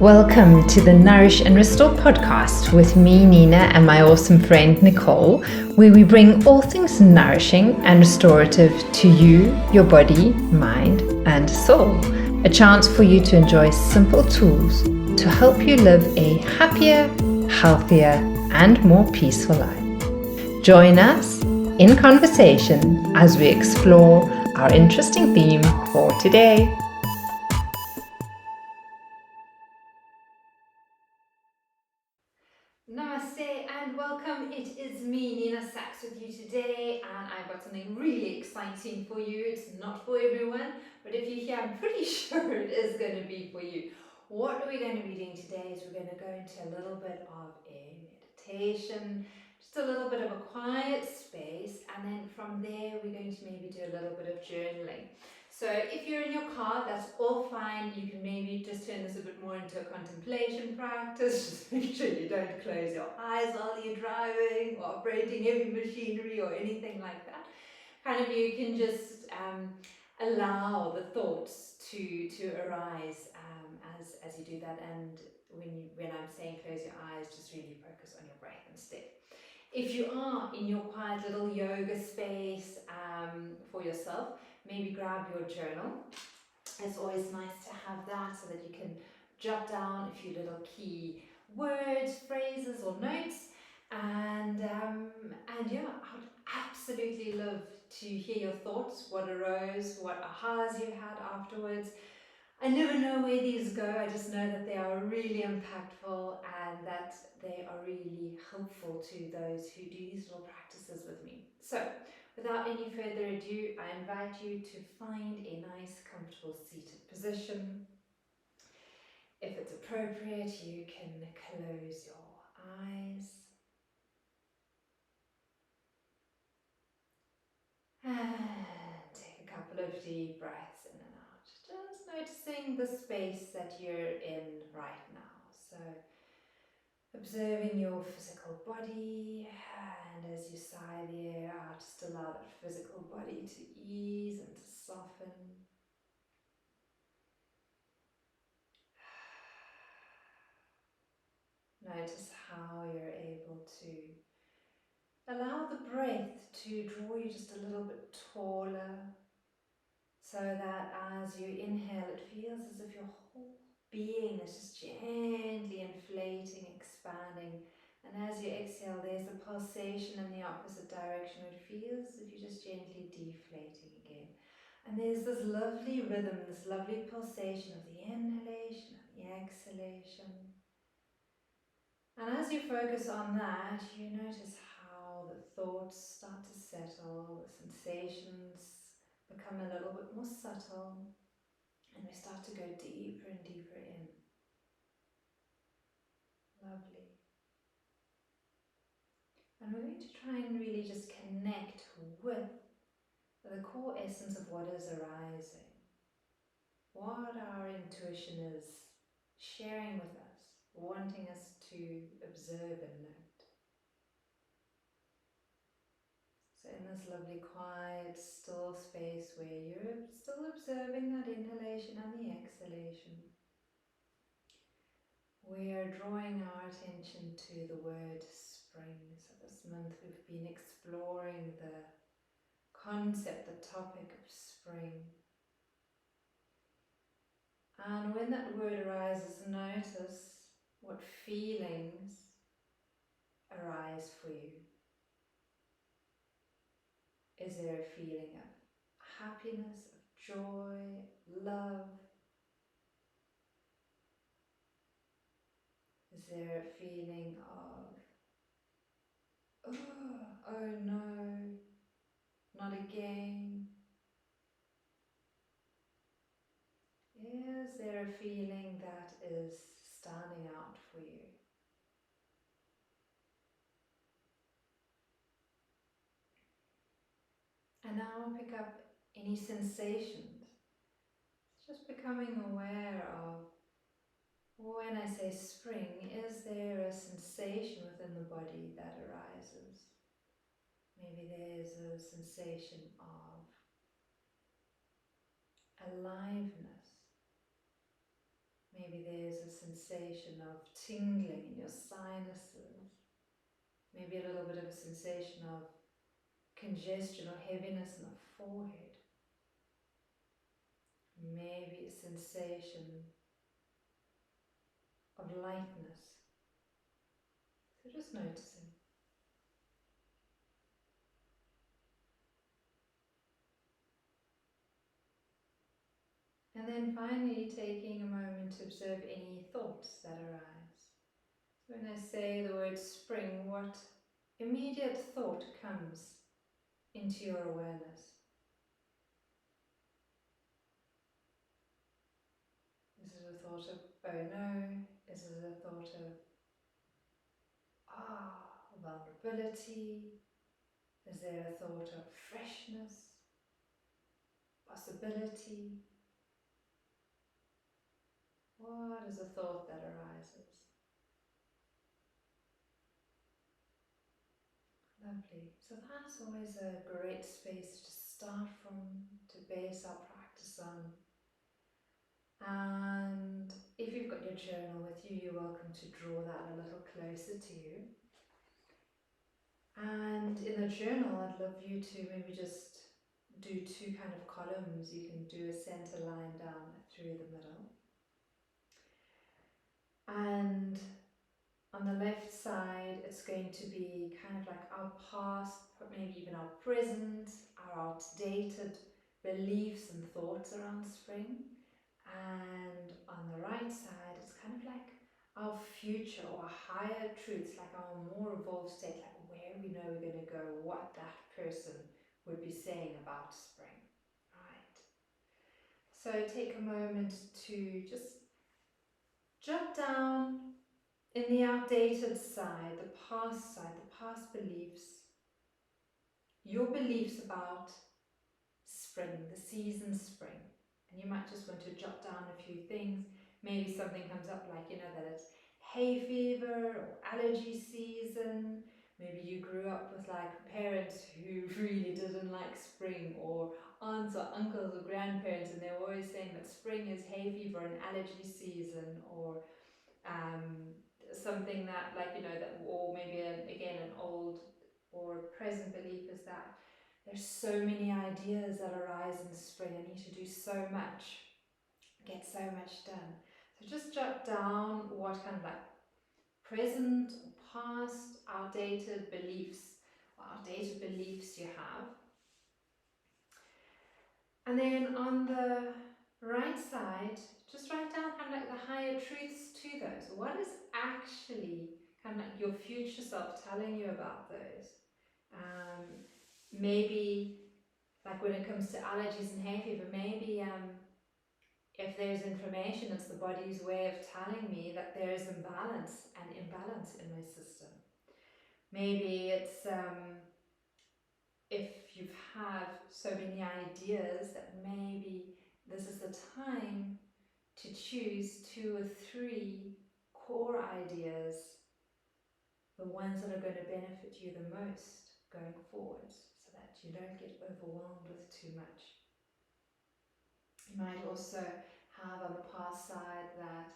Welcome to the Nourish and Restore podcast with me, Nina, and my awesome friend, Nicole, where we bring all things nourishing and restorative to you, your body, mind, and soul. A chance for you to enjoy simple tools to help you live a happier, healthier, and more peaceful life. Join us in conversation as we explore our interesting theme for today. Namaste and welcome. It is me, Nina Saacks, with you today, and I've got something really exciting for you. It's not for everyone, but if you're here, I'm pretty sure it is going to be for you. What we're going to be doing today is we're going to go into a little bit of a meditation, just a little bit of a quiet space, and then from there we're going to maybe do a little bit of journaling. So if you're in your car, that's all fine. You can maybe just turn this a bit more into a contemplation practice. Just make sure you don't close your eyes while you're driving or operating heavy machinery or anything like that. Kind of you can just allow the thoughts to arise as you do that. And when I'm saying close your eyes, just really focus on your breath instead. If you are in your quiet little yoga space for yourself, maybe grab your journal. It's always nice to have that so that you can jot down a few little key words, phrases, or notes. And yeah, I would absolutely love to hear your thoughts, what arose, what ahas you had afterwards. I never know where these go. I just know that they are really impactful and that they are really helpful to those who do these little practices with me. So, without any further ado, I invite you to find a nice, comfortable seated position. If it's appropriate, you can close your eyes and take a couple of deep breaths in and out. Just noticing the space that you're in right now. So, observing your physical body, and as you sigh the air out, just allow that physical body to ease and to soften. Notice how you're able to allow the breath to draw you just a little bit taller, so that as you inhale, it feels as if your whole being is just gently inflating, expanding. And as you exhale, there's a pulsation in the opposite direction where it feels as if you're just gently deflating again. And there's this lovely rhythm, this lovely pulsation of the inhalation and the exhalation. And as you focus on that, you notice how the thoughts start to settle, the sensations become a little bit more subtle, and we start to go deeper and deeper in. Lovely. And we're going to try and really just connect with the core essence of what is arising, what our intuition is sharing with us, wanting us to observe and note. So in this lovely, quiet, still space where you're still observing that inhalation and the exhalation, we are drawing our attention to the word spring. So this month we've been exploring the concept, the topic of spring. And when that word arises, notice what feelings arise for you. Is there a feeling of happiness, of joy, love? Is there a feeling of, oh no, not again? Is there a feeling that is standing out for you? And now pick up any sensations. Just becoming aware of, when I say spring, is there a sensation within the body that arises? Maybe there's a sensation of aliveness. Maybe there's a sensation of tingling in your sinuses, maybe a little bit of a sensation of congestion or heaviness in the forehead, maybe a sensation of lightness. So just noticing. And then finally taking a moment to observe any thoughts that arise. So when I say the word spring, what immediate thought comes into your awareness? Is it a thought of, oh no? Is it a thought of, vulnerability? Is there a thought of freshness, possibility? What is a thought that arises? Lovely. So that's always a great space to start from, to base our practice on. And if you've got your journal with you, you're welcome to draw that a little closer to you. And in the journal, I'd love you to maybe just do two kind of columns. You can do a center line down through the middle. And on the left side, it's going to be kind of like our past, maybe even our present, our outdated beliefs and thoughts around spring. And on the right side, it's kind of like our future or higher truths, like our more evolved state, like where we know we're going to go, what that person would be saying about spring. Right. So take a moment to just jot down in the outdated side, the past beliefs, your beliefs about spring, the season spring. And you might just want to jot down a few things. Maybe something comes up like, that it's hay fever or allergy season. Maybe you grew up with like parents who really didn't like spring, or aunts or uncles or grandparents, and they're always saying that spring is hay fever and allergy season, or something that that, or maybe again an old or present belief is that there's so many ideas that arise in spring. I need to do so much, get so much done. So just jot down what kind of like present or past outdated beliefs you have. And then on the right side, just write down kind of like the higher truths to those. What is actually kind of like your future self telling you about those? Maybe like when it comes to allergies and hay fever, maybe if there's inflammation, it's the body's way of telling me that there is imbalance in my system. Maybe it's if you've had so many ideas that maybe this is the time to choose 2 or 3 core ideas, the ones that are going to benefit you the most going forwards, so that you don't get overwhelmed with too much. You might also have on the past side that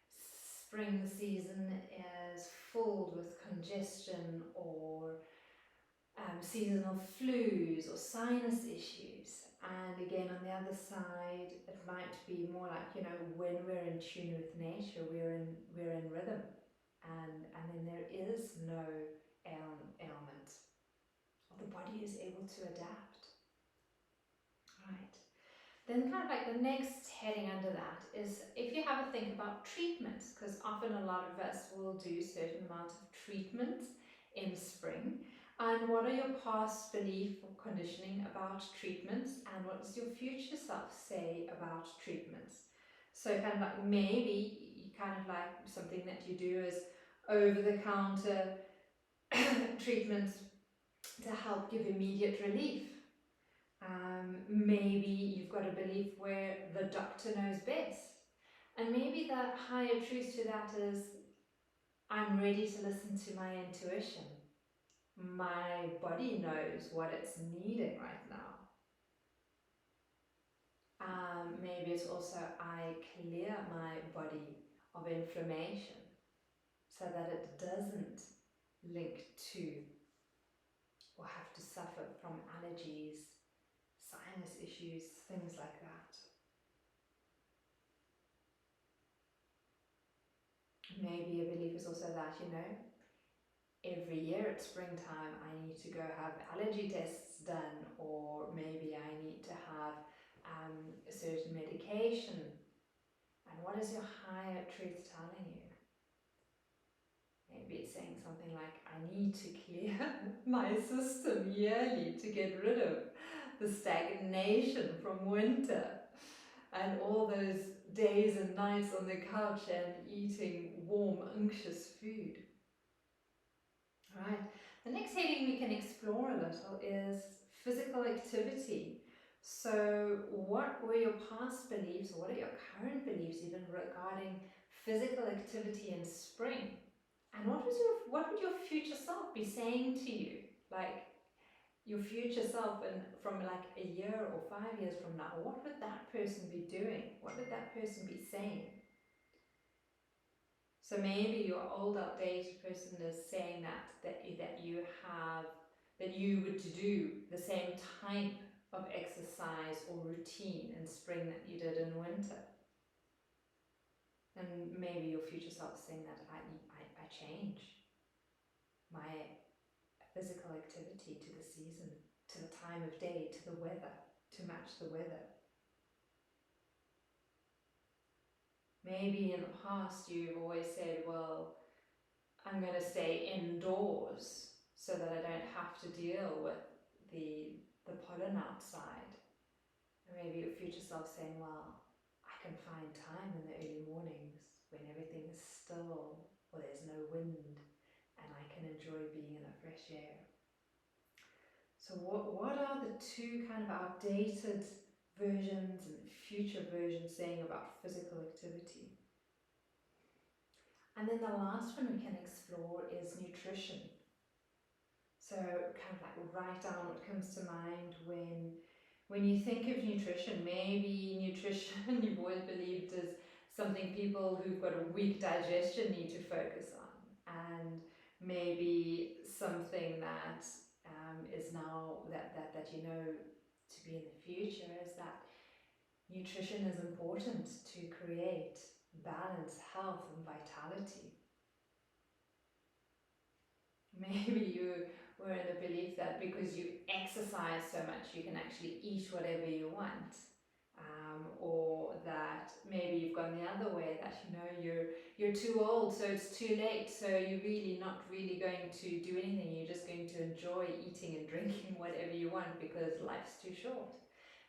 spring season is filled with congestion or seasonal flus or sinus issues. And again, on the other side, it might be more like, when we're in tune with nature, we're in rhythm, and then there is no ailment, or the body is able to adapt. Right. Then kind of like the next heading under that is if you have a think about treatments, because often a lot of us will do certain amounts of treatment in spring. And what are your past belief or conditioning about treatments, and what does your future self say about treatments? So kind of like maybe kind of like something that you do is over-the-counter treatments to help give immediate relief. Maybe you've got a belief where the doctor knows best. And maybe the higher truth to that is, I'm ready to listen to my intuition. My body knows what it's needing right now. Maybe it's also, I clear my body of inflammation so that it doesn't link to or have to suffer from allergies, sinus issues, things like that. Maybe a belief is also that, every year at springtime I need to go have allergy tests done, or maybe I need to have a certain medication. And what is your higher truth telling you? Maybe it's saying something like, I need to clear my system yearly to get rid of the stagnation from winter and all those days and nights on the couch and eating warm, unctuous food. Right. The next heading we can explore a little is physical activity. So what were your past beliefs, or what are your current beliefs even regarding physical activity in spring? And what would your future self be saying to you? Like your future self, and from like a year or 5 years from now, what would that person be doing? What would that person be saying? So maybe your old outdated person is saying that you would do the same type of exercise or routine in spring that you did in winter. And maybe your future self is saying that I change my physical activity to the season, to the time of day, to the weather, to match the weather. Maybe in the past you've always said, well, I'm going to stay indoors so that I don't have to deal with the pollen outside. And maybe your future self saying, well, I can find time in the early mornings when everything is still or there's no wind, and I can enjoy being in the fresh air. So what are the two kind of outdated versions and future versions saying about physical activity? And then the last one we can explore is nutrition. So kind of like write down what comes to mind when you think of nutrition. Maybe nutrition you've always believed is something people who've got a weak digestion need to focus on, and maybe something that is now that you know to be in the future is that nutrition is important to create balance, health and vitality. Maybe you were in the belief that because you exercise so much you can actually eat whatever you want, or that maybe you've gone the other way, that you're too old so it's too late, so you're really not really going to do anything, you're just going to enjoy eating and drinking whatever you want because life's too short.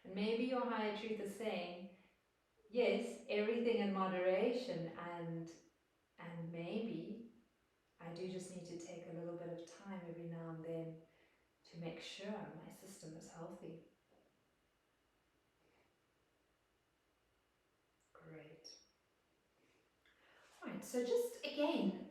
And maybe your higher truth is saying, yes, everything in moderation, and maybe I do just need to take a little bit of time every now and then to make sure my system is healthy. Great. Right, so just again,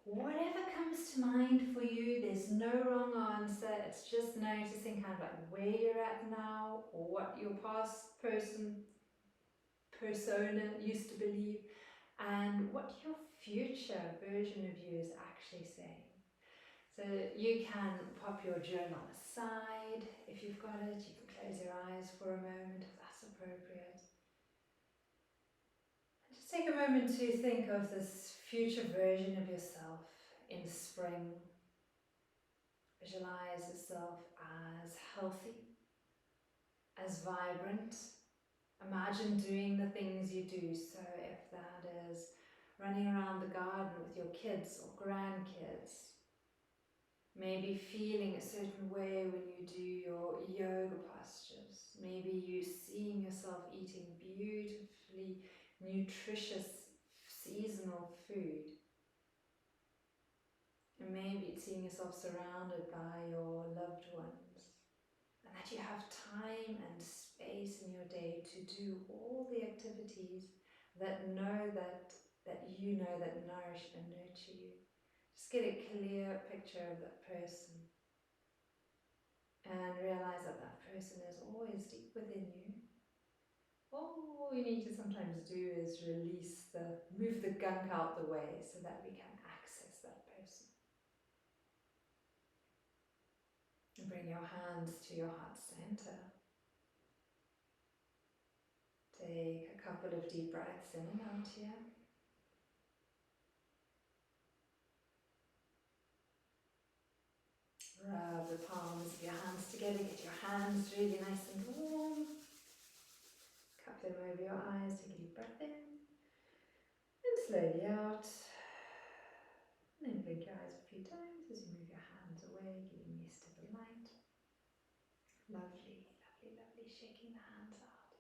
whatever comes to mind for you, there's no wrong answer. It's just noticing kind of like where you're at now, or what your past persona used to believe, and what your future version of you is actually saying. So you can pop your journal aside if you've got it. You can close your eyes for a moment if that's appropriate. And just take a moment to think of this future version of yourself in spring. Visualize yourself as healthy, as vibrant. Imagine doing the things you do. So if that is running around the garden with your kids or grandkids, maybe feeling a certain way when you do your yoga postures. Maybe you seeing yourself eating beautifully nutritious seasonal food. And maybe it's seeing yourself surrounded by your loved ones. And that you have time and space in your day to do all the activities that you know that nourish and nurture you. Just get a clear picture of that person. And realize that that person is always deep within you. All you need to sometimes do is release move the gunk out the way so that we can access that person. And bring your hands to your heart center. Take a couple of deep breaths in and out here. Rub the palms of your hands together, get your hands really nice and warm. Cup them over your eyes, take a deep breath in. And slowly out. And then blink your eyes a few times as you move your hands away, getting used to the light. Lovely, lovely, lovely, shaking the hands out.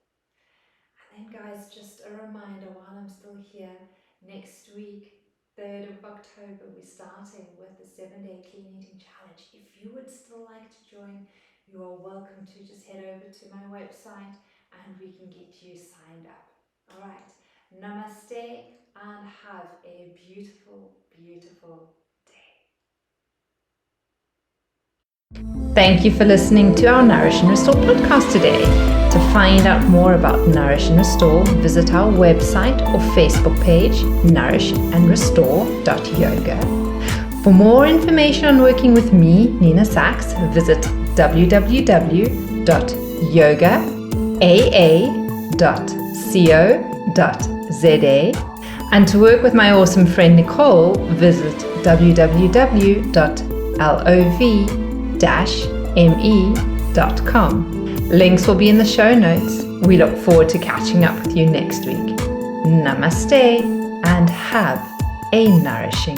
And then guys, just a reminder while I'm still here, next week, 3rd of October, we're starting with the 7-day clean eating challenge. If you would still like to join, you are welcome to just head over to my website and we can get you signed up. All right, namaste and have a beautiful, beautiful day. Thank you for listening to our Nourish and Restore podcast today. To find out more about Nourish and Restore, visit our website or Facebook page, nourishandrestore.yoga. For more information on working with me, Nina Saacks, visit www.yogaa.co.za. And to work with my awesome friend Nicole, visit www.lov-me.com. Links will be in the show notes. We look forward to catching up with you next week. Namaste and have a nourishing